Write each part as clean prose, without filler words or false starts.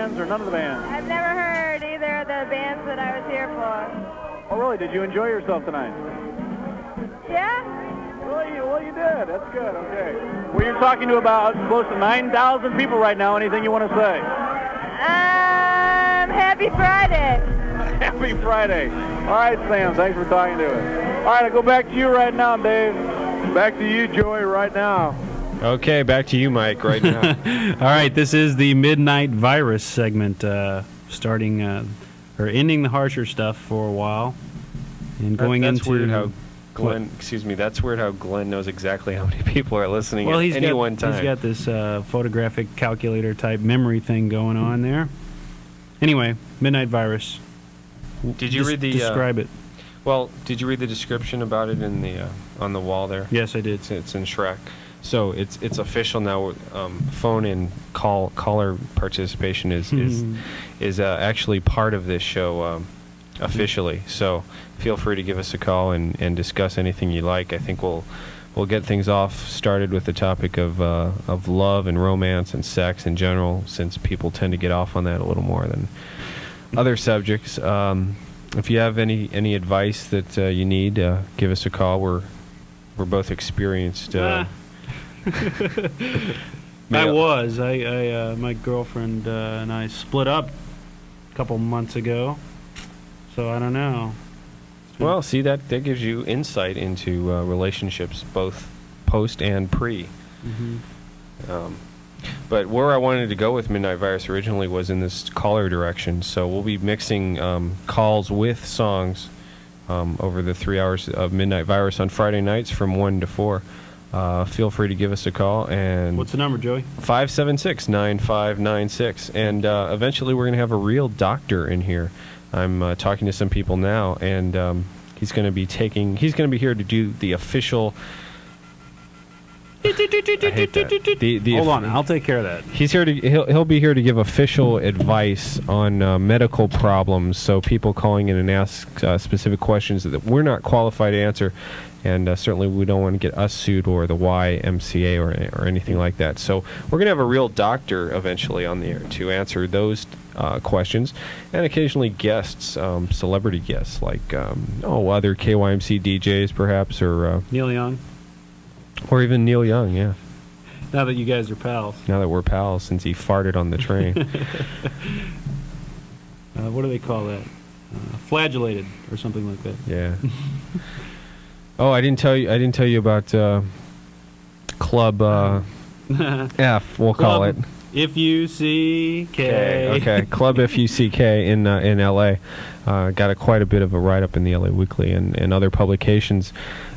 Or none of the bands? I've never heard either of the bands that I was here for. Oh, really? Did you enjoy yourself tonight? Yeah? Well, you did. That's good. Okay. Well, you're talking to about close to 9,000 people right now. Anything you want to say? Happy Friday. Happy Friday. All right, Sam. Thanks for talking to us. All right, I'll go back to you right now, Dave. Back to you, Joey, right now. Okay, back to you, Mike, right now. All right, this is the Midnight Virus segment, starting or ending the harsher stuff for a while, and going that's into. Weird how Glen. Excuse me. That's weird how Glenn knows exactly how many people are listening at any one time. He's got this photographic calculator type memory thing going on there. Anyway, Midnight Virus. Did you read the describe it? Well, did you read the description about it in the on the wall there? Yes, I did. It's in Shrek. So it's official now. Phone in caller participation is actually part of this show officially. So feel free to give us a call and discuss anything you like. I think we'll get things off started with the topic of love and romance and sex in general, since people tend to get off on that a little more than other subjects. If you have any advice that you need, give us a call. We're both experienced. My girlfriend and I split up a couple months ago, so I don't know. Well, see, that gives you insight into relationships, both post and pre. Mm-hmm. But where I wanted to go with Midnight Virus originally was in this caller direction, so we'll be mixing calls with songs over the 3 hours of Midnight Virus on Friday nights from 1 to 4. Feel free to give us a call. And what's the number, Joey? 576-9596. And eventually we're going to have a real doctor in here. I'm talking to some people now, and he's going to be here to do the official. I hate that. Hold on, I'll take care of that. He'll be here to give official advice on medical problems. So people calling in and ask specific questions that we're not qualified to answer. And certainly we don't want to get us sued or the YMCA or anything like that. So we're going to have a real doctor eventually on the air to answer those questions, and occasionally guests, celebrity guests like other KYMC DJs perhaps, or Neil Young, or even Neil Young. Yeah. Now that you guys are pals. Now that we're pals, since he farted on the train. What do they call that? Flagellated or something like that. Yeah. Oh, I didn't tell you about Club F. We'll call it F-U-C-K. Okay, Club F-U-C-K in L.A. Got quite a bit of a write-up in the L.A. Weekly and other publications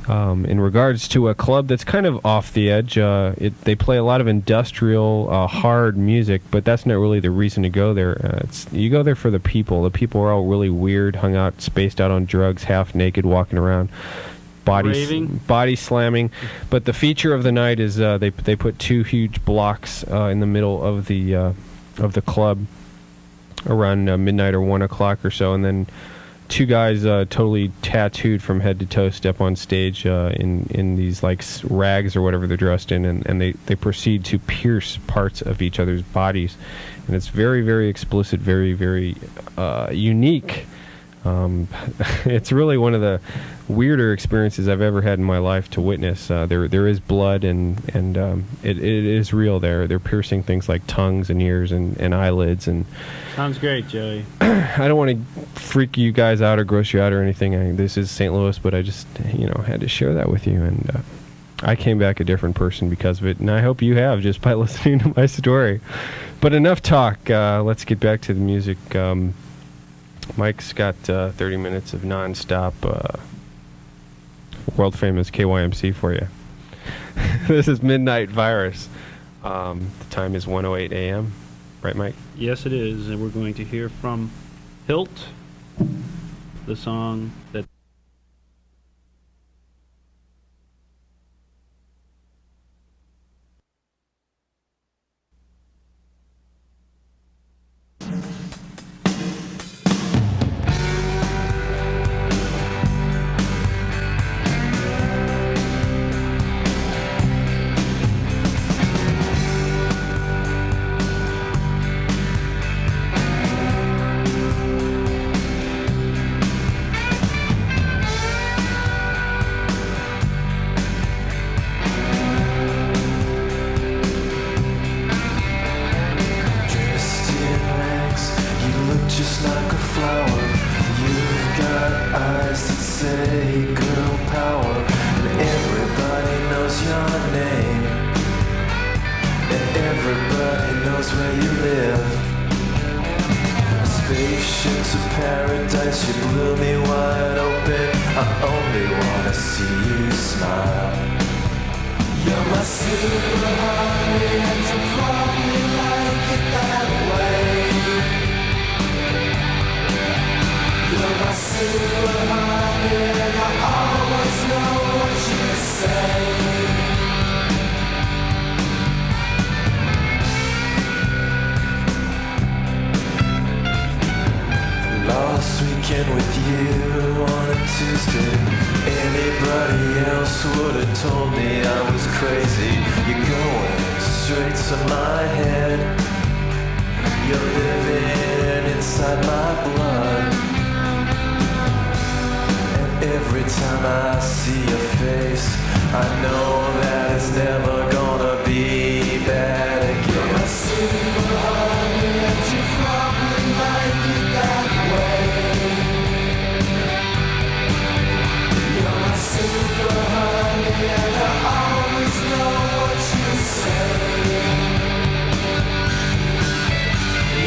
in regards to a club that's kind of off the edge. They play a lot of industrial, hard music, but that's not really the reason to go there. You go there for the people. The people are all really weird, hung out, spaced out on drugs, half naked, walking around. Body slamming, but the feature of the night is they put two huge blocks in the middle of the club around midnight or 1 o'clock or so, and then two guys totally tattooed from head to toe step on stage in these like rags or whatever they're dressed in, and they proceed to pierce parts of each other's bodies, and it's very, very explicit, very, very unique. It's really one of the weirder experiences I've ever had in my life to witness. There is blood, and it is real. They're piercing things like tongues and ears and eyelids. And sounds great, Joey. I don't want to freak you guys out or gross you out or anything. This is St. Louis, but I just had to share that with you, and I came back a different person because of it, and I hope you have just by listening to my story. But enough talk. Let's get back to the music. Mike's got 30 minutes of non-stop world-famous KYMC for you. This is Midnight Virus. The time is 1:08 a.m. Right, Mike? Yes, it is. And we're going to hear from Hilt, the song that... hey girl power, and everybody knows your name, and everybody knows where you live. Spaceship to paradise, you blew me wide open. I only wanna see you smile. You're my super honey, and you probably like it that way. You're my super honey, and I always know what you say. Last weekend with you on a Tuesday, anybody else would have told me I was crazy. You're going straight to my head, you're living inside my blood. And every time I see your face, I know that it's never gonna be bad again. You're my super honey, and you probably like it that way. You're my super honey, and I always know what you say.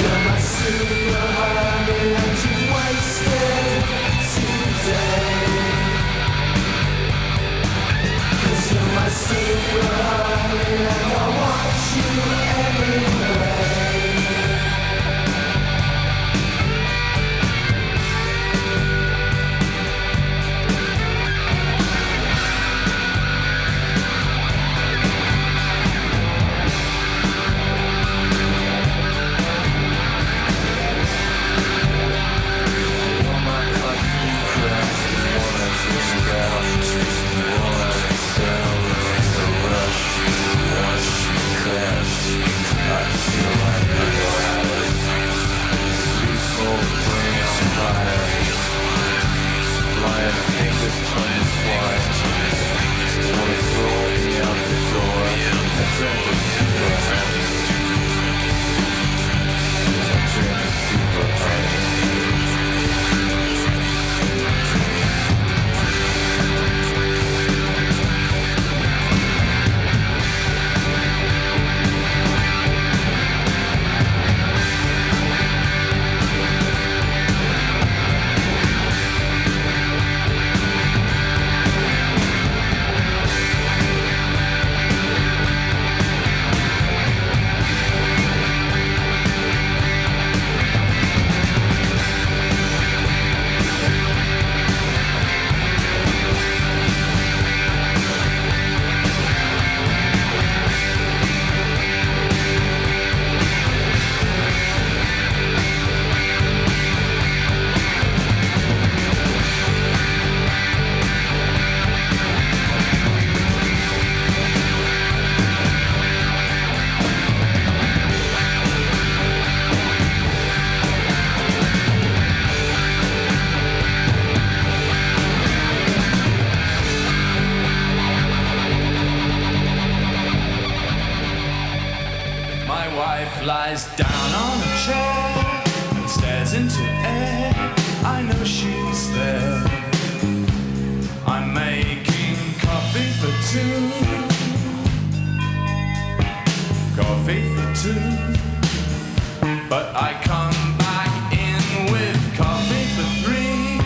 You're my super honey, and you wasted today. 'Cause you're my super honey, and I want you anyway. Lies down on a chair and stares into air. I know she's there. I'm making coffee for two. Coffee for two. But I come back in with coffee for three.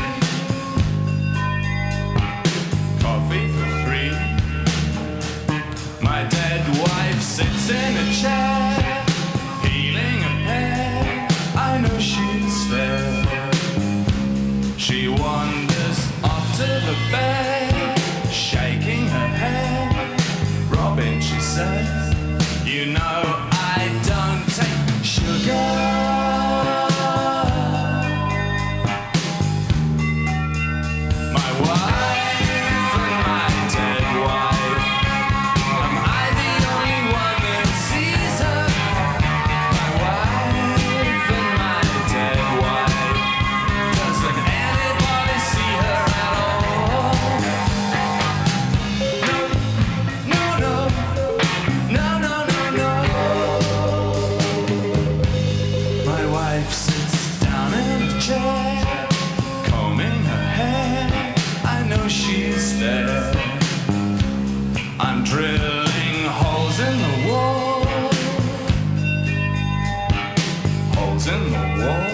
Coffee for three. My dead wife sits in a chair. I know she's there. She wanders off to the bed, shaking her head. Robin, she says, you know I don't take sugar. My wife and my dead wife, am I the only one that sees her? My wife and my dead wife, doesn't anybody see her at all? No, no, no, no, no, no, no. My wife sits down in a chair, combing her hair. I know she's there. I'm drilling holes in the wall. Holes in the wall.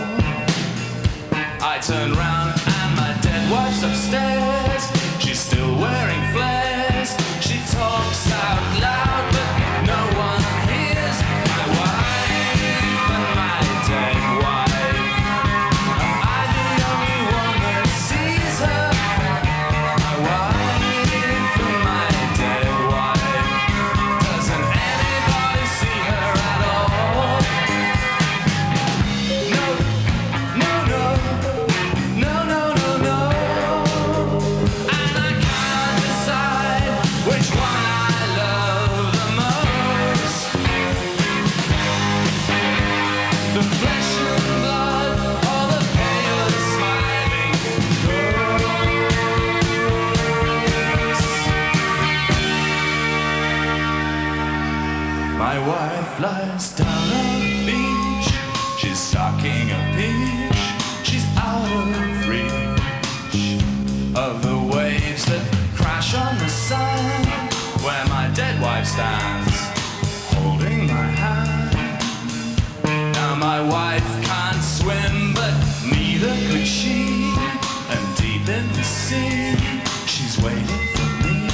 I turn round and my dead wife's upstairs. She's still wearing flares. She talks out loud but no one hears. My wife and my dead wife. Am I the only one that sees her? My wife and my dead wife. Doesn't anybody see her at all? No, no, no. No, no, no, no. And I can't decide which one I love the most. The flesh and blood or the pale smiling ghost. My wife lies down on the beach. She's sucking a peach. She's out of reach of the waves that crash on the sand where my dead wife stands, holding my hand. Now my wife can't swim, but neither could she. And deep in the sea, she's waiting for me.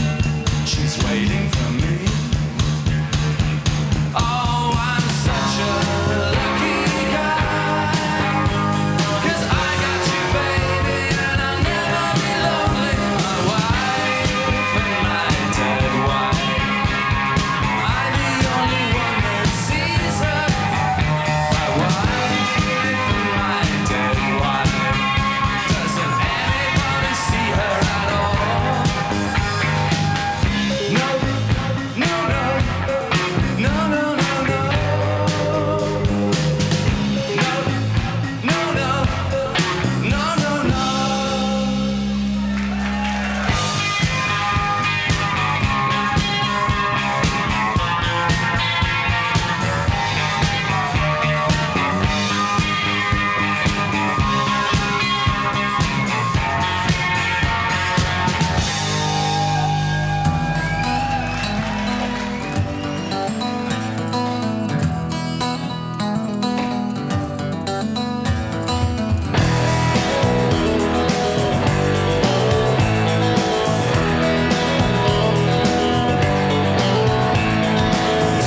She's waiting for me. Oh, I'm such a lucky guy. 'Cause I got you, baby, and I'll never be lonely. My wife and my dead wife. I'm the only one that sees her. My wife and my dead wife. Doesn't anybody see her at all? No, no, no. No, no, no, no. No, no, no. No, no, no.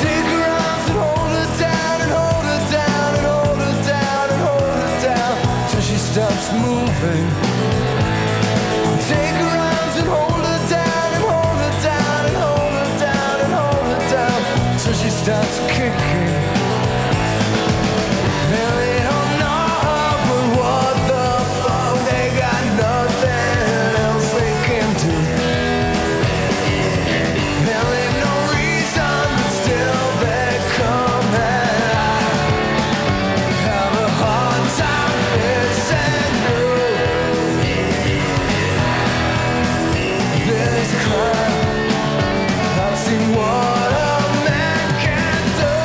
Take her arms and hold her down and hold her down and hold her down and hold her down till she stops moving. Take her arms and hold her down and hold her down and hold her down and hold her down till she starts kicking. And they don't know her, but what the fuck? They got nothing else they can do. There ain't no reason, but still they come and have a hard time facing through this crime. I've seen what a man can do.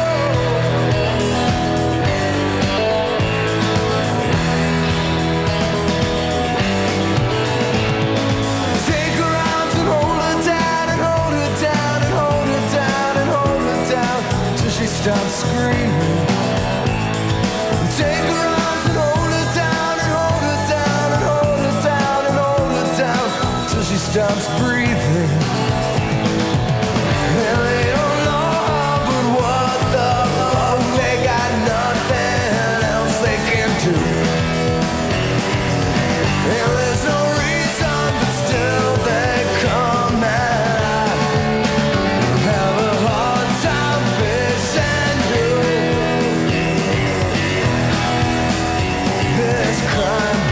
Take her arms and hold her down and hold her down and hold her down and hold her down till she stops screaming. Take her arms and hold her down and hold her down and hold her down and hold her down till she stops breathing. And they don't know her, but what the fuck? They got nothing else they can do. And there's no reason, but still they come and have a hard time facing through this crime.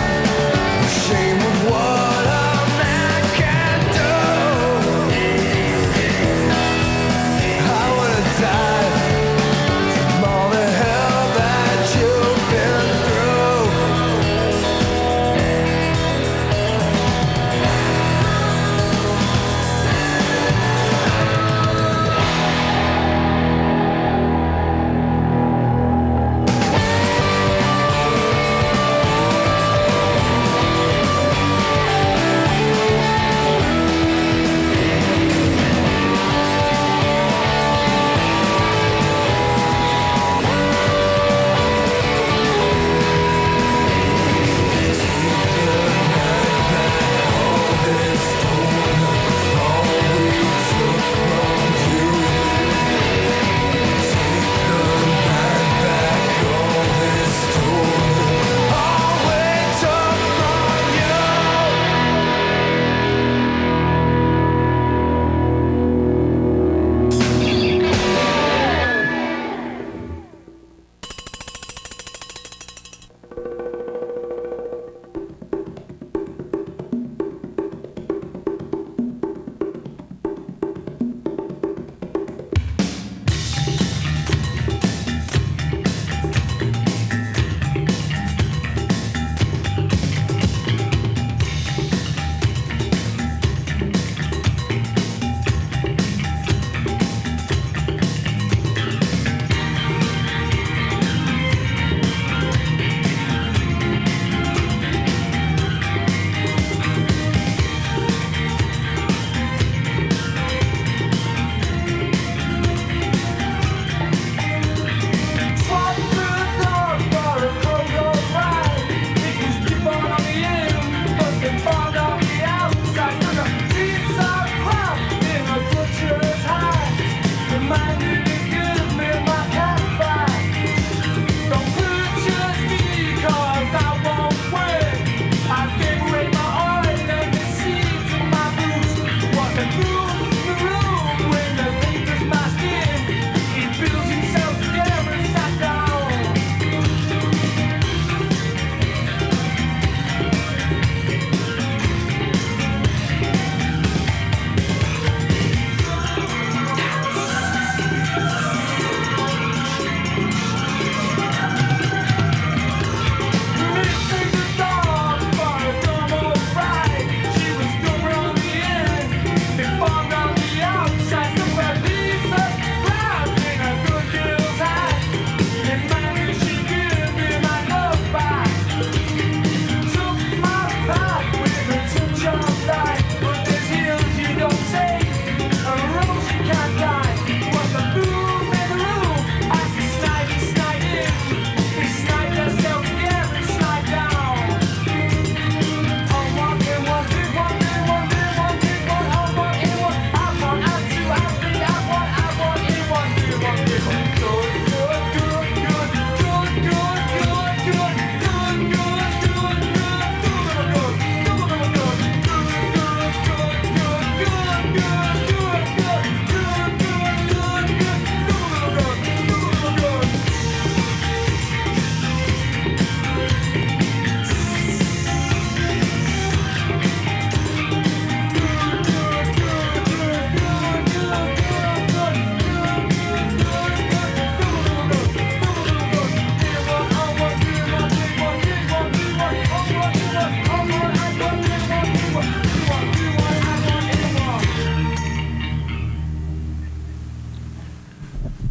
Shame of what a man can do.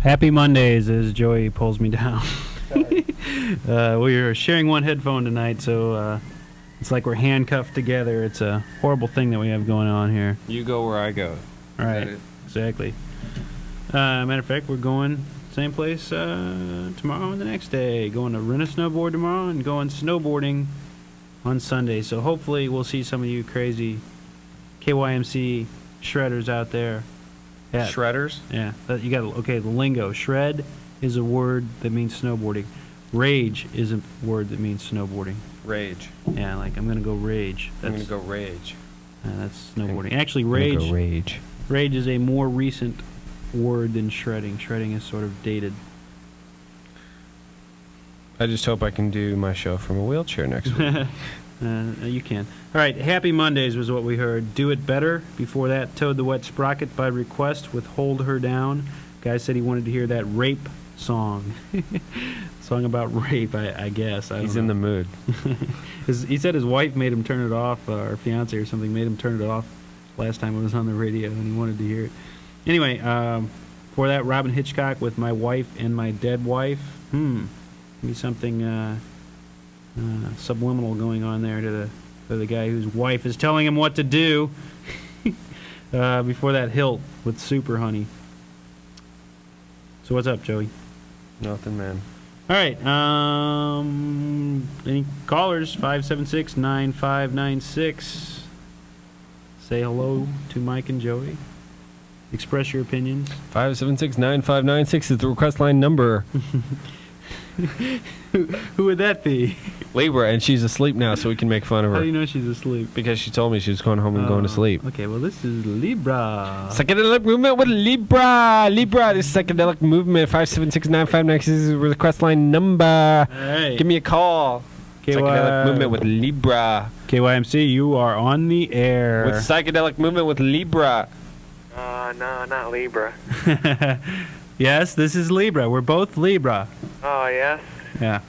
Happy Mondays as Joey pulls me down. We are sharing one headphone tonight, so it's like we're handcuffed together. It's a horrible thing that we have going on here. You go where I go. All right, exactly. Matter of fact, we're going same place tomorrow and the next day. Going to rent a snowboard tomorrow and going snowboarding on Sunday. So hopefully we'll see some of you crazy KYMC shredders out there. Yeah. Shredders? Yeah. You got okay. The lingo. Shred is a word that means snowboarding. Rage is a word that means snowboarding. Rage. Yeah, like I'm gonna go rage. I'm gonna go rage. That's snowboarding. Actually, rage. Go rage. Rage is a more recent word than shredding. Shredding is sort of dated. I just hope I can do my show from a wheelchair next week. You can. All right, Happy Mondays was what we heard. Do It Better. Before that, Toad the Wet Sprocket by request with Hold Her Down. Guy said he wanted to hear that rape song. Song about rape, I guess. He's in the mood. He said his wife made him turn it off, or fiance or something made him turn it off last time it was on the radio, and he wanted to hear it. Anyway, before that, Robin Hitchcock with My Wife and My Dead Wife. Maybe something subliminal going on there to the guy whose wife is telling him what to do. Before that, Hilt with Super Honey. So what's up, Joey? Nothing, man. All right. Any callers? 576-9596. Say hello to Mike and Joey. Express your opinions. 576-9596 is the request line number. Who would that be? Libra, and she's asleep now, so we can make fun of her. How do you know she's asleep? Because she told me she was going home and going to sleep. Okay, well, this is Libra. Psychedelic movement with Libra. Libra, this psychedelic movement. 576-9596 is the request line number. All right. Give me a call. Psychedelic movement with Libra. KYMC, you are on the air. With psychedelic movement with Libra. No, not Libra. Yes, this is Libra. We're both Libra. Oh, yes? Yeah.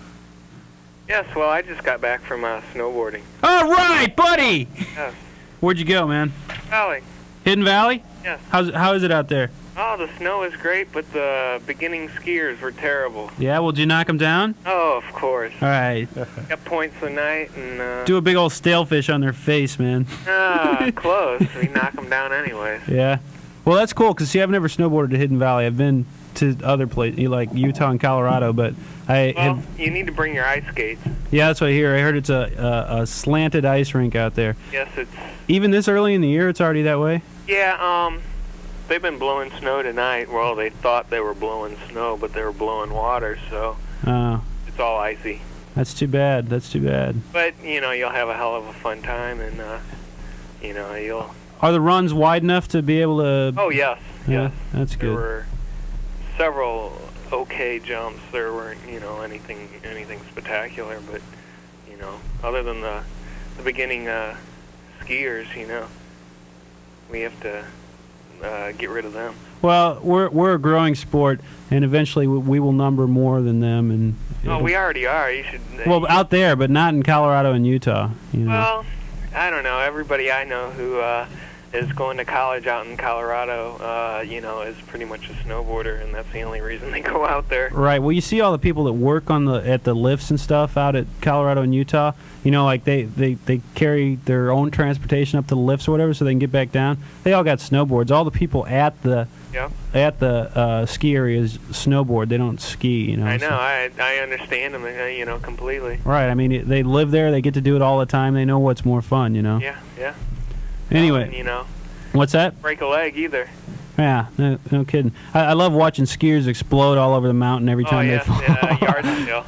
Yes, well, I just got back from snowboarding. All right, buddy! Yes. Where'd you go, man? Valley. Hidden Valley? Yes. How is it out there? Oh, the snow is great, but the beginning skiers were terrible. Yeah, well, did you knock them down? Oh, of course. All right. Got points a night and... Do a big old stalefish on their face, man. Close. We knock them down anyways. Yeah. Well, that's cool, because, see, I've never snowboarded at Hidden Valley. I've been to other places, like Utah and Colorado, but Well, you need to bring your ice skates. Yeah, that's what I hear. I heard it's a slanted ice rink out there. Yes, it's... Even this early in the year, it's already that way? Yeah, they've been blowing snow tonight. Well, they thought they were blowing snow, but they were blowing water, so it's all icy. That's too bad. That's too bad. But, you know, you'll have a hell of a fun time, and, you know, you'll... Are the runs wide enough to be able to... Oh, yes. Yeah, Yes. that's good. There were several okay jumps. There weren't, you know, anything spectacular, but, you know, other than the beginning skiers, you know, we have to get rid of them. Well, we're a growing sport, and eventually we will number more than them. And Oh, we already are. You should... Well, out there, but not in Colorado and Utah. You know. Well, I don't know. Everybody I know who is going to college out in Colorado, you know, is pretty much a snowboarder, and that's the only reason they go out there. Right. Well, you see all the people that work at the lifts and stuff out at Colorado and Utah. You know, like they carry their own transportation up to the lifts or whatever, so they can get back down. They all got snowboards. All the people at the ski areas snowboard. They don't ski. You know. I know. I understand them. You know, completely. Right. I mean, they live there. They get to do it all the time. They know what's more fun. You know. Yeah. Yeah. Anyway. And, you know. What's that? Break a leg either. Yeah, no kidding. I love watching skiers explode all over the mountain every time they fall. Yard sale.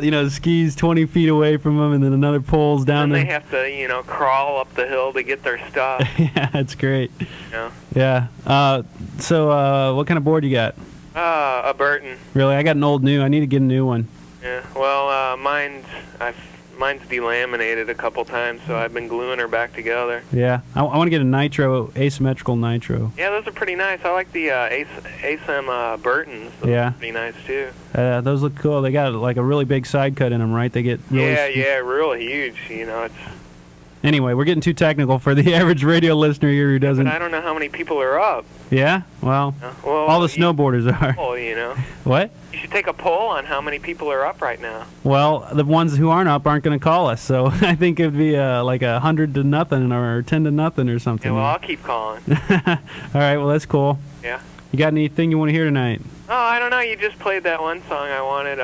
You know, the skis 20 feet away from them, and then another pole's down there. there. They have to, you know, crawl up the hill to get their stuff. Yeah, that's great. Yeah. Yeah. So, what kind of board you got? A Burton. Really? I got an old new. I need to get a new one. Yeah. Well, mine's delaminated a couple times, so I've been gluing her back together. Yeah. I want to get a Nitro, asymmetrical Nitro. Yeah, those are pretty nice. I like the ASM Burtons. Those are pretty nice, too. Those look cool. They got, like, a really big side cut in them, right? They get really... Yeah, real huge. You know, it's... Anyway, we're getting too technical for the average radio listener here who doesn't... But I don't know how many people are up. Yeah? Well, all the snowboarders are. Well, you know. What? You should take a poll on how many people are up right now. Well, the ones who aren't up aren't going to call us, so I think it'd be like 100 to nothing or 10 to nothing or something. Yeah, well, I'll keep calling. All right, well, that's cool. Yeah. You got anything you want to hear tonight? Oh, I don't know. You just played that one song I wanted,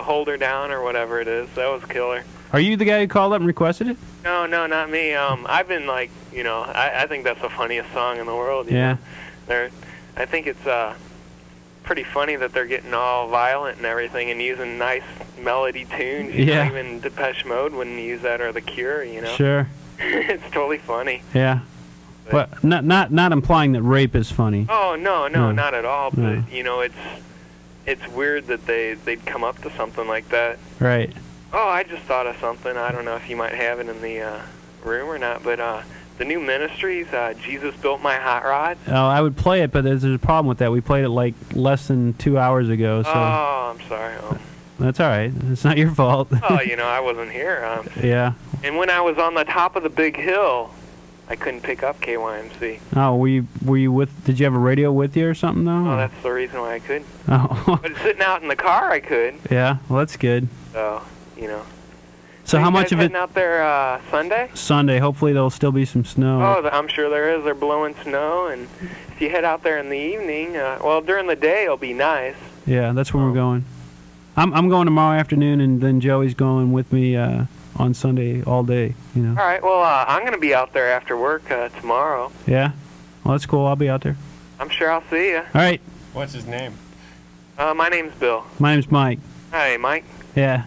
Hold Her Down or whatever it is. That was killer. Are you the guy who called up and requested it? No, not me. I've been like, you know, I think that's the funniest song in the world. You know? I think it's pretty funny that they're getting all violent and everything and using nice melody tunes. You know, even Depeche Mode wouldn't use that, or The Cure, you know. Sure. It's totally funny. Yeah. But not implying that rape is funny. Oh, no, not at all. But, you know, it's weird that they'd come up to something like that. Right. Oh, I just thought of something. I don't know if you might have it in the room or not, but the new Ministries, Jesus Built My Hot Rod. Oh, I would play it, but there's a problem with that. We played it like less than 2 hours ago. So. Oh, I'm sorry. That's all right. It's not your fault. Oh, you know, I wasn't here. Yeah. And when I was on the top of the big hill, I couldn't pick up KYMC. Oh, were you with? Did you have a radio with you or something though? Oh, that's the reason why I couldn't. Oh. But sitting out in the car, I could. Yeah, well, that's good. So, you know. So how much of it? Out there Sunday? Sunday. Hopefully there'll still be some snow. Oh, I'm sure there is. They're blowing snow, and if you head out there in the evening, well, during the day it'll be nice. Yeah, that's where we're going. I'm going tomorrow afternoon, and then Joey's going with me on Sunday all day. You know. All right. Well, I'm going to be out there after work tomorrow. Yeah. Well, that's cool. I'll be out there. I'm sure I'll see you. All right. What's his name? My name's Bill. My name's Mike. Hi, Mike. Yeah.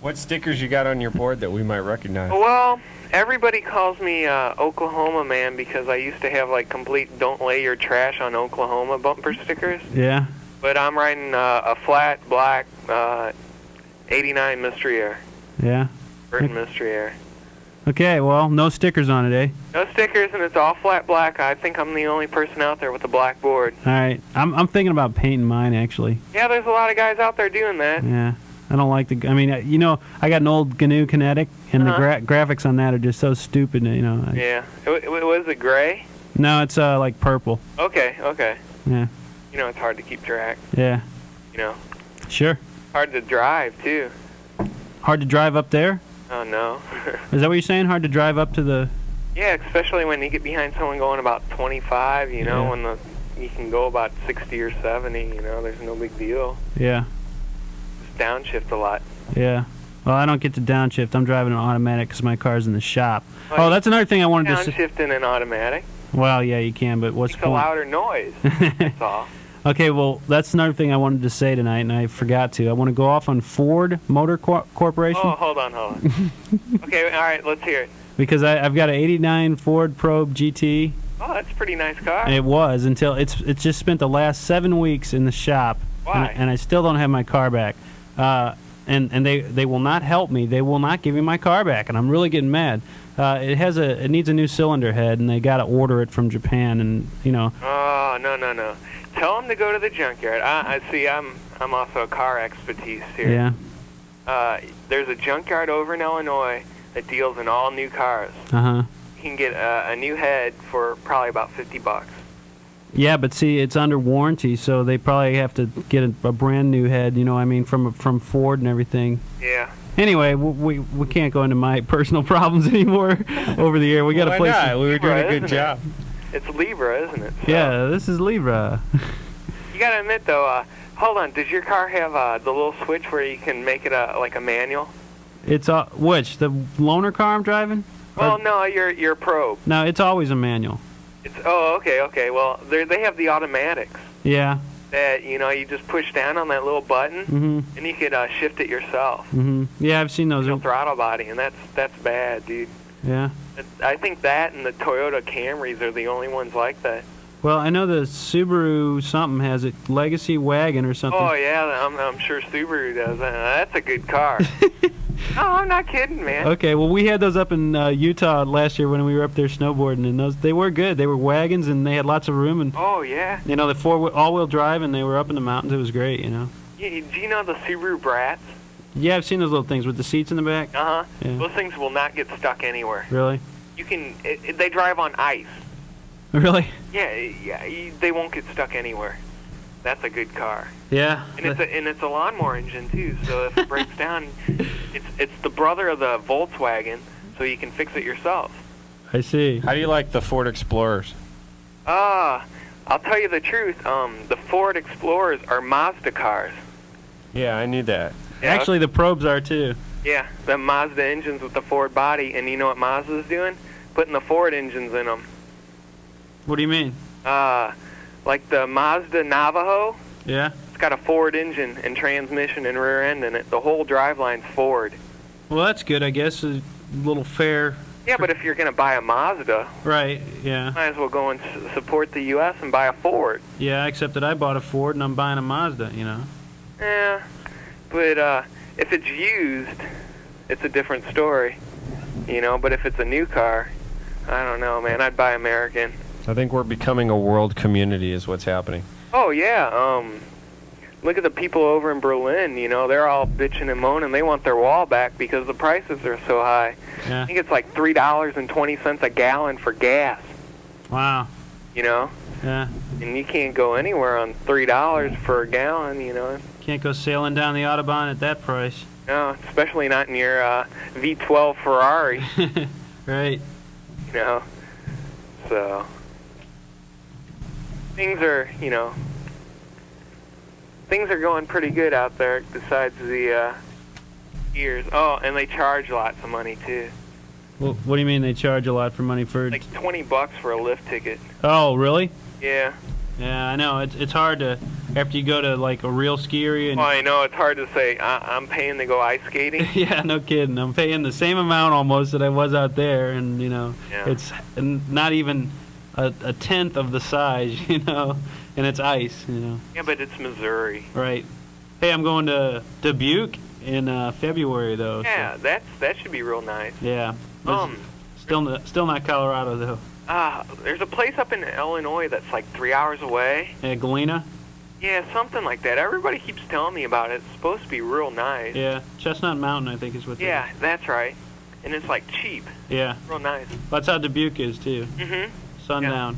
What stickers you got on your board that we might recognize? Well, everybody calls me Oklahoma Man because I used to have like complete "Don't Lay Your Trash on Oklahoma" bumper stickers. Yeah. But I'm riding a flat black '89 Mystery Air. Yeah. Burton Mystery Air. Okay, well, no stickers on it, eh? No stickers, and it's all flat black. I think I'm the only person out there with a black board. All right. I'm thinking about painting mine, actually. Yeah, there's a lot of guys out there doing that. Yeah. I don't like the... I mean, you know, I got an old GNU Kinetic, and the graphics on that are just so stupid, you know. Yeah. Was it gray? No, it's like purple. Okay. Yeah. You know, it's hard to keep track. Yeah. You know. Sure. Hard to drive, too. Hard to drive up there? Oh, no. Is that what you're saying? Hard to drive up to the... Yeah, especially when you get behind someone going about 25, you know, when you can go about 60 or 70, you know, there's no big deal. Yeah. Just downshift a lot. Yeah. Well, I don't get to downshift. I'm driving an automatic because my car's in the shop. Oh, that's another thing I wanted to say. Downshift in an automatic. Well, yeah, you can, but what's the point? It's a louder noise. That's all. Okay, well, that's another thing I wanted to say tonight, and I forgot to. I want to go off on Ford Motor Corporation. Oh, hold on. Okay, all right, let's hear it. Because I've got an '89 Ford Probe GT. Oh, that's a pretty nice car. It was until it's just spent the last 7 weeks in the shop. Why? And I still don't have my car back. And they will not help me. They will not give me my car back, and I'm really getting mad. It needs a new cylinder head, and they got to order it from Japan, and you know. Oh, no. Tell them to go to the junkyard. I see. I'm also a car expertise here. Yeah. There's a junkyard over in Illinois that deals in all new cars. Uh-huh. You can get a new head for probably about $50. Yeah, but see, it's under warranty, so they probably have to get a brand new head. You know, I mean, from Ford and everything. Yeah. Anyway, we can't go into my personal problems anymore over the air. We got to play. Why not? We were doing a good job. It's Libra, isn't it? So. Yeah, this is Libra. You gotta admit though, hold on, does your car have the little switch where you can make it like a manual? It's which? The loaner car I'm driving? Well, no, your Probe. No, it's always a manual. Okay. Well, they have the automatics. Yeah. That you just push down on that little button, and you could shift it yourself. Yeah, I've seen those. Throttle body, and that's bad, dude. Yeah. I think that and the Toyota Camrys are the only ones like that. Well, I know the Subaru something has it, Legacy Wagon or something. Oh yeah, I'm sure Subaru does. That's a good car. No, I'm not kidding, man. Okay, well we had those up in Utah last year when we were up there snowboarding, and they were good. They were wagons, and they had lots of room. And oh yeah. You know, the all-wheel drive, and they were up in the mountains. It was great, you know. Yeah, do you know the Subaru Brats? Yeah, I've seen those little things with the seats in the back. Uh-huh. Yeah. Those things will not get stuck anywhere. Really? You can. They drive on ice. Really? Yeah. They won't get stuck anywhere. That's a good car. Yeah. And it's a lawnmower engine too. So if it breaks down, it's the brother of the Volkswagen, so you can fix it yourself. I see. How do you like the Ford Explorers? I'll tell you the truth. The Ford Explorers are Mazda cars. Yeah, I knew that. Yeah. Actually, the Probes are too. Yeah, the Mazda engines with the Ford body, and you know what Mazda's doing? Putting the Ford engines in them. What do you mean? Like the Mazda Navajo. Yeah. It's got a Ford engine and transmission and rear end in it. The whole driveline's Ford. Well, that's good, I guess. A little fair. Yeah, but if you're going to buy a Mazda, right? Yeah. Might as well go and support the U.S. and buy a Ford. Yeah, except that I bought a Ford and I'm buying a Mazda. You know. Yeah, but if it's used, it's a different story. You know, but if it's a new car, I don't know, man. I'd buy American. I think we're becoming a world community is what's happening. Oh, yeah. Look at the people over in Berlin, you know. They're all bitching and moaning. They want their wall back because the prices are so high. Yeah. I think it's like $3.20 a gallon for gas. Wow. You know? Yeah. And you can't go anywhere on $3 for a gallon, you know. Can't go sailing down the Autobahn at that price. No, especially not in your V12 Ferrari. Right. You know? So... things are going pretty good out there besides the years. Oh, and they charge lots of money, too. Well, what do you mean they charge a lot for money for... like $20 for a lift ticket. Oh, really? Yeah. Yeah, I know. It's hard to... after you go to, like, a real ski area... and well, I know. It's hard to say, I'm paying to go ice skating. Yeah, no kidding. I'm paying the same amount almost that I was out there, and, you know, it's not even a tenth of the size, you know, and it's ice, you know. Yeah, but it's Missouri. Right. Hey, I'm going to Dubuque in February though. Yeah, So. that should be real nice. Yeah. Still not Colorado though. There's a place up in Illinois that's like 3 hours away. Yeah, Galena. Yeah, something like that. Everybody keeps telling me about it. It's supposed to be real nice. Yeah, Chestnut Mountain, I think is what. Yeah, that's right. And it's like cheap. Yeah. Real nice. That's how Dubuque is too. Mhm. Sundown.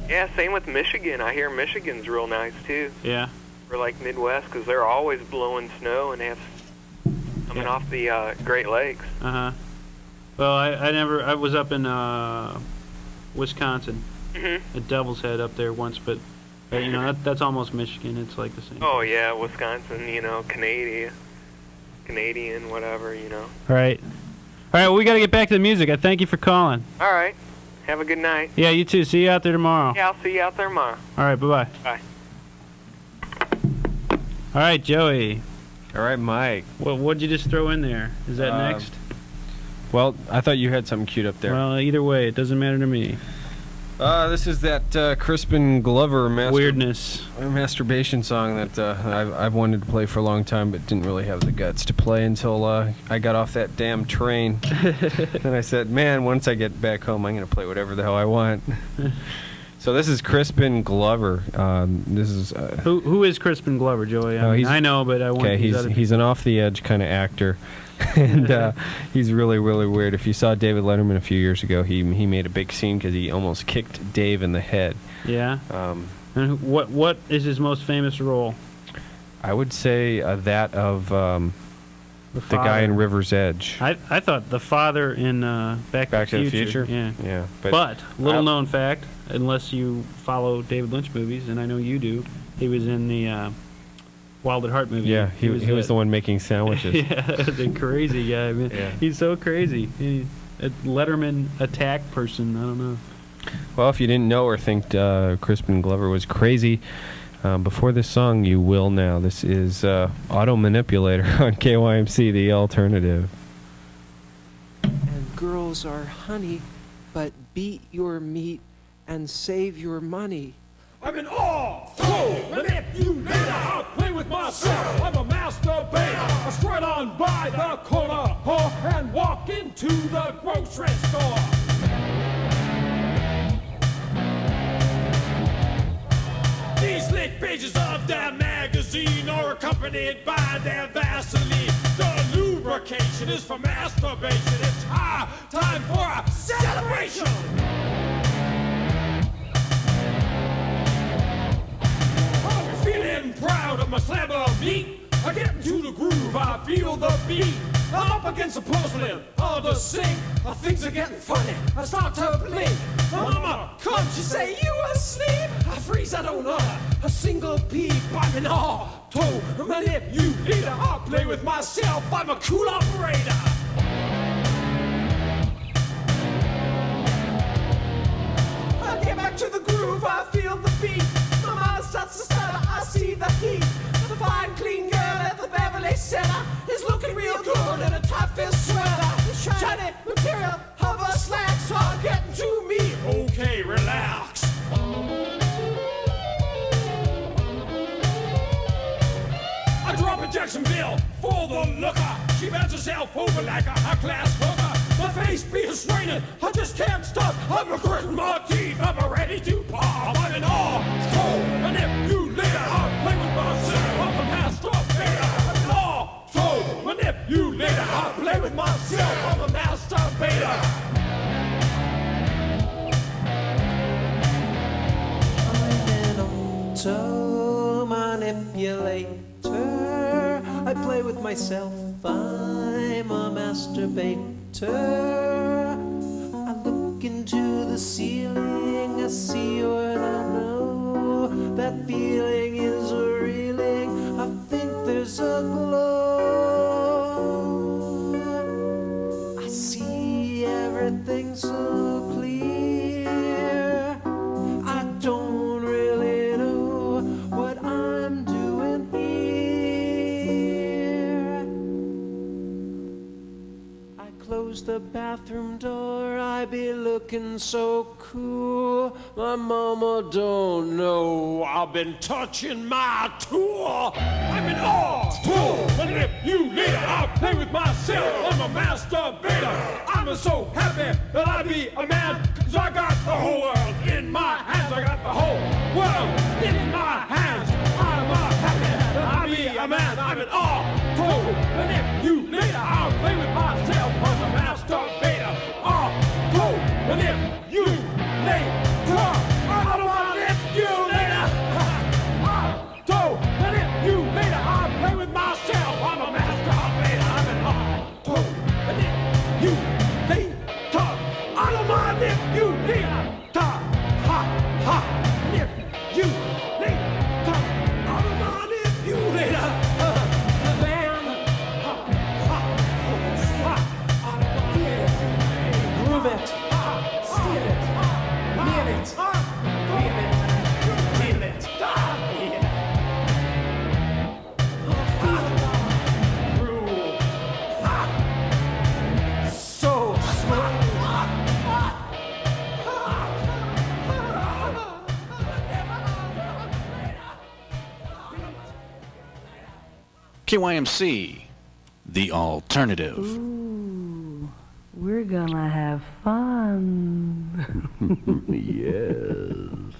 Yeah, same with Michigan. I hear Michigan's real nice too. Yeah. For like Midwest, because they're always blowing snow and they have coming off the Great Lakes. Well, I was up in Wisconsin at Devil's Head up there once, but you know that's almost Michigan. It's like the same. Oh yeah, Wisconsin. You know, Canadian, whatever. You know. All right. Well, we got to get back to the music. I thank you for calling. All right. Have a good night. Yeah, you too. See you out there tomorrow. Yeah, I'll see you out there tomorrow. All right. Bye-bye. Bye. All right, Joey. All right, Mike. What'd you just throw in there? Is that next? Well, I thought you had something queued up there. Well, either way, it doesn't matter to me. This is that Crispin Glover weirdness masturbation song that I've wanted to play for a long time, but didn't really have the guts to play until I got off that damn train. And I said, man, once I get back home, I'm going to play whatever the hell I want. So this is Crispin Glover. This is who is Crispin Glover, Joey? I know, but I want. Okay, he's an off the edge kind of actor. And he's really, really weird. If you saw David Letterman a few years ago, he made a big scene because he almost kicked Dave in the head. Yeah. And what is his most famous role? I would say that of the guy in River's Edge. I thought the father in Back to the Future. Yeah. But little known fact, unless you follow David Lynch movies, and I know you do, he was in the Wild at Heart movie. Yeah, he was the one making sandwiches. Yeah, the crazy guy. I mean, he's so crazy. A Letterman attack person. I don't know. Well, if you didn't know or think Crispin Glover was crazy before this song, you will now. This is Auto Manipulator on KYMC, the alternative. And girls are honey, but beat your meat and save your money. I'm an manipulator. I play with myself. I'm a masturbator. I strut on by the corner and walk into the grocery store. These lit pages of their magazine are accompanied by their Vaseline. The lubrication is for masturbation. It's time for a celebration. Feeling proud of my slab of meat. I get into the groove, I feel the beat. I'm up against the porcelain of the sink. Things are getting funny, I start to blink. My mama comes, she say, you asleep? I freeze, I don't utter a single peep. I'm an auto manipulator. I play with myself, I'm a cool operator. I get back to the groove, I feel the beat. My mind starts to stutter, I see the heat. The fine, clean girl at the Beverly Center is looking real good in a tight-fit sweater. The shiny material of her slacks are getting to me. Okay, relax. I drop a Jacksonville for the looker. She bends herself over like a high-class hooker. My face be raining, I just can't stop. I'm gritting my teeth, I'm ready to pop. I'm an auto manipulator. I play with myself, I'm a masturbator. I'm an auto manipulator. I play with myself, I'm a masturbator. I'm an auto manipulator. I play with myself, I'm a masturbator. I look into the ceiling, I see what I know. That feeling is a reeling, I think there's a glow. I see everything so clear. I don't really know what I'm doing here. I close the bathroom door, I be looking so cool. My mama don't know I've been touching my tool. I'm an auto manipulator. you later. I'll play with myself. I'm a masturbator. I'm so happy that I be a man. Cause I got the whole world in my hands. I got the whole world in my hands. I'm happy that I be a man. I'm an all told. And if you later, I'll play with myself. I'm a masturbator. All told. And if you later, I don't want to if you later. All told. And if you later, I'll play with myself. I'm a masturbator. I'm an all told. And if you later, I don't mind if you later. Ha ha. And if you later, I don't mind if you later. Groove it. Steal it. Kneel it. Feel it. Feel it. Groove. So smooth. KYMC, the alternative. Ooh, we're gonna have fun. Yes.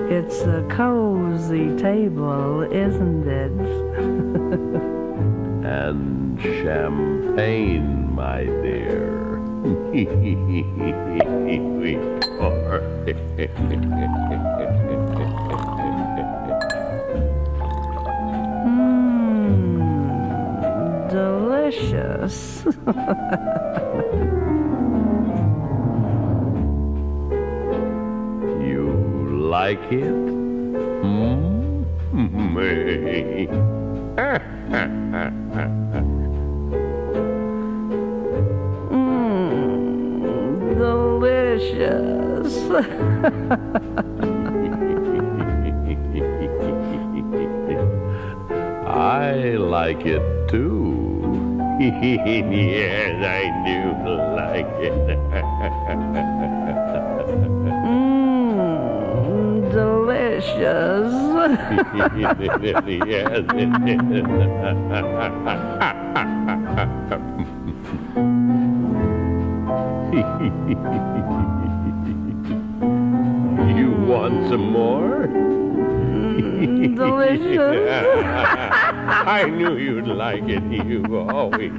It's a cozy table, isn't it? And champagne, my dear. Delicious. You like it? Delicious. I like it too. Yes, I do like it. Delicious. Yes, it is. You want some more? Delicious. I knew you'd like it. You always.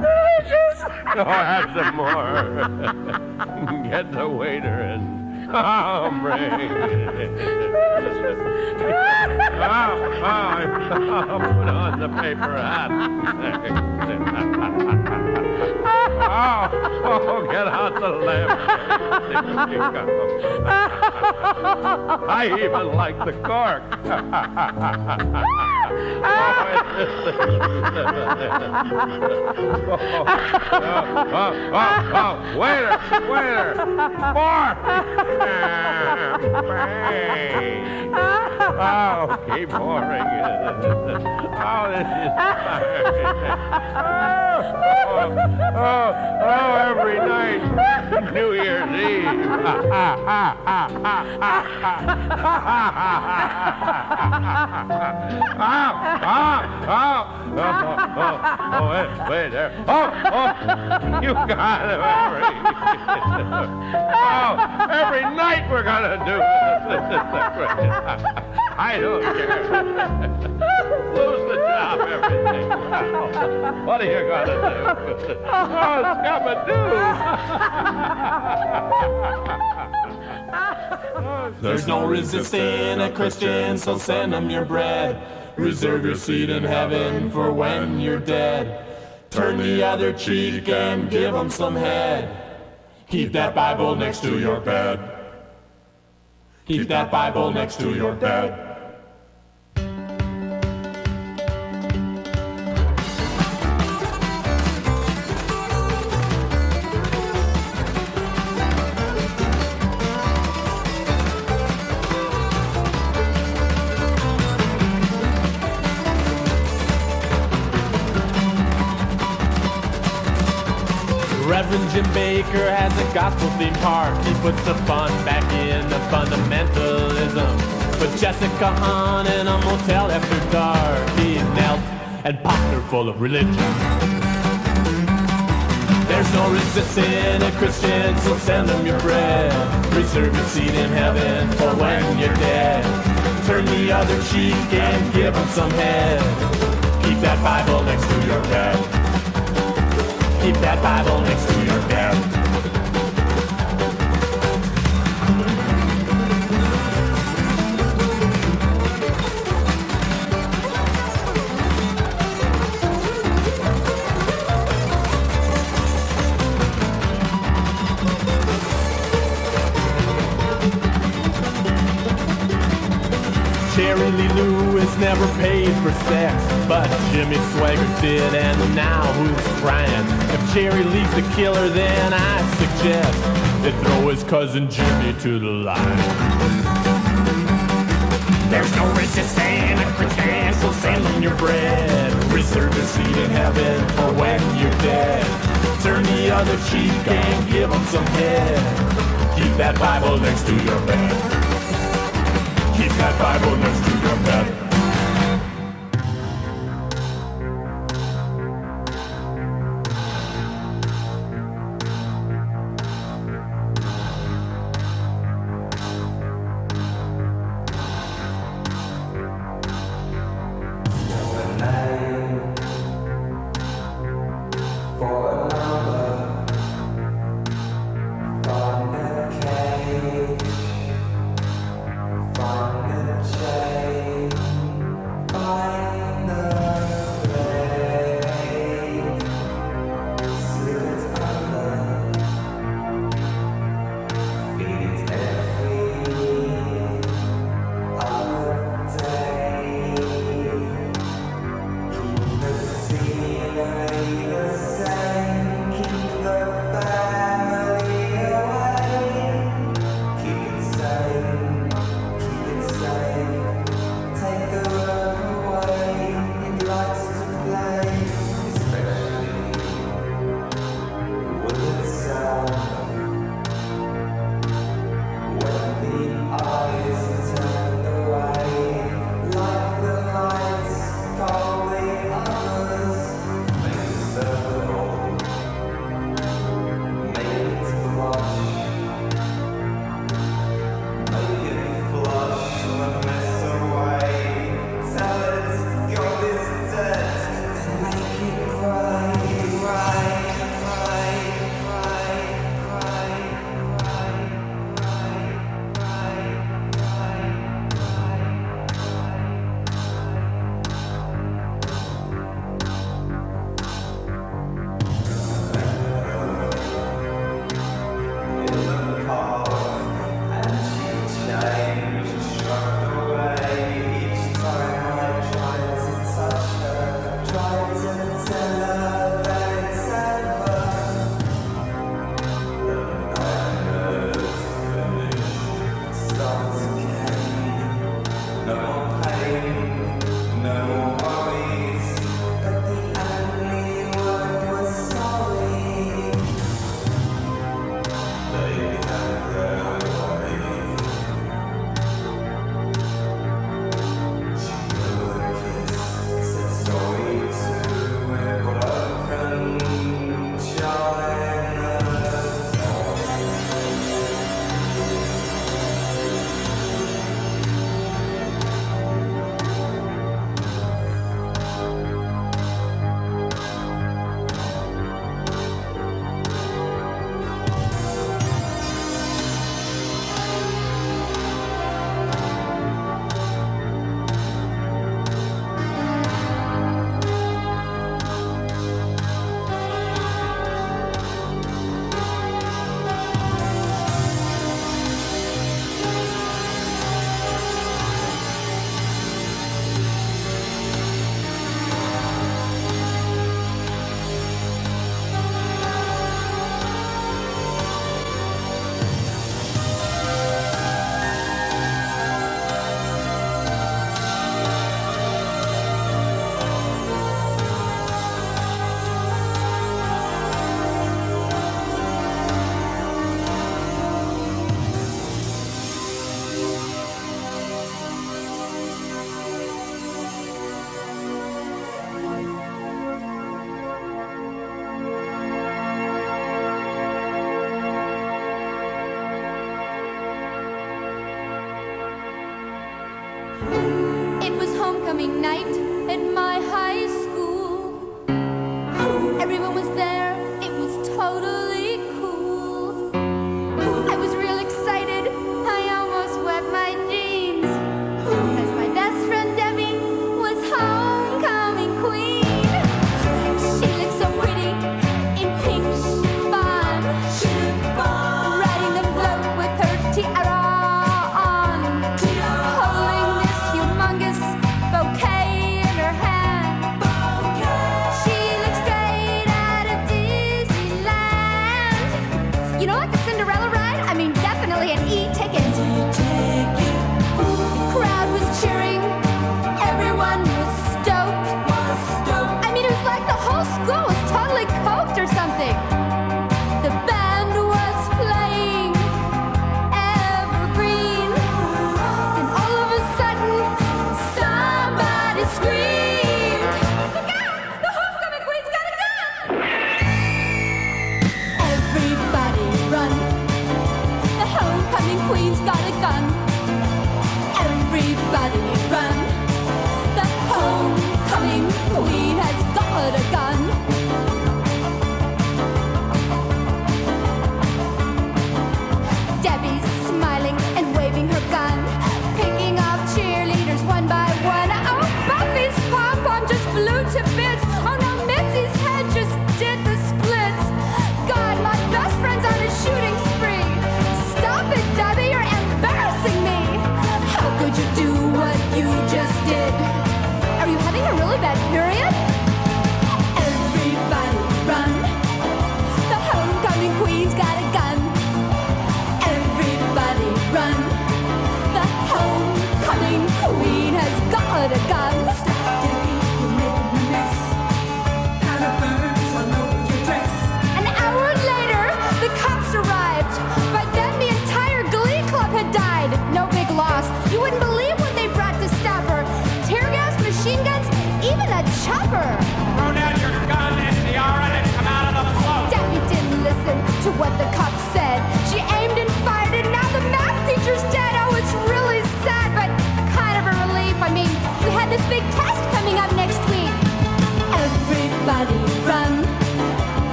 Delicious. Oh, have some more. Get the waiter and bring it. Put on the paper hat. Get out the lamp. I even like the cork. Waiter, more champagne. Oh, keep pouring it. Oh, this is every night, New Year's Eve. Wait there. You got it every night we're gonna do this. I don't care. Lose the job, everything. What are you gonna do? Oh, scabadoo. There's no resisting a Christian, so send them your bread. Reserve your seat in heaven for when you're dead. Turn the other cheek and give them some head. Keep that Bible next to your bed. Keep that Bible next to your bed. Reverend Jim Baker has a gospel-themed park. He puts the fun back into fundamentalism. But Jessica Hahn in a motel after dark, he knelt and popped her full of religion. There's no resisting a Christian, so send them your bread. Reserve your seat in heaven for when you're dead. Turn the other cheek and give them some head. Keep that Bible next to your bed. Keep that Bible next to your bed. Jerry Lee Lewis never paid for sex, but Jimmy Swaggart did, and now who's crying? If Jerry leaves the killer, then I suggest they throw his cousin Jimmy to the line. There's no resisting a Christian, so send them your bread. Reserve a seat in heaven for when you're dead. Turn the other cheek and give them some head. Keep that Bible next to your bed. Keep that Bible next to your bed.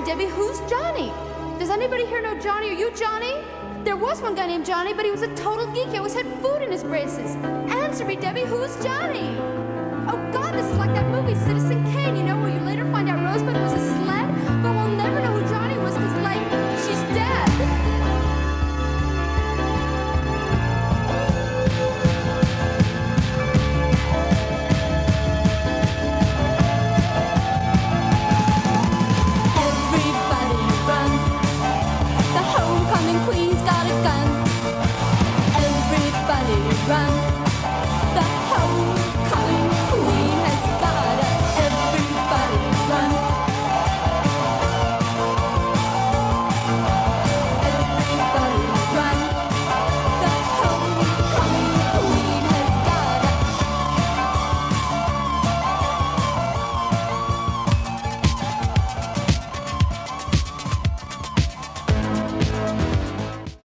Debbie, who's Johnny? Does anybody here know Johnny? Are you Johnny? There was one guy named Johnny, but he was a total geek. He always had food in his braces. Answer me, Debbie, who's Johnny? Oh, God, this is like that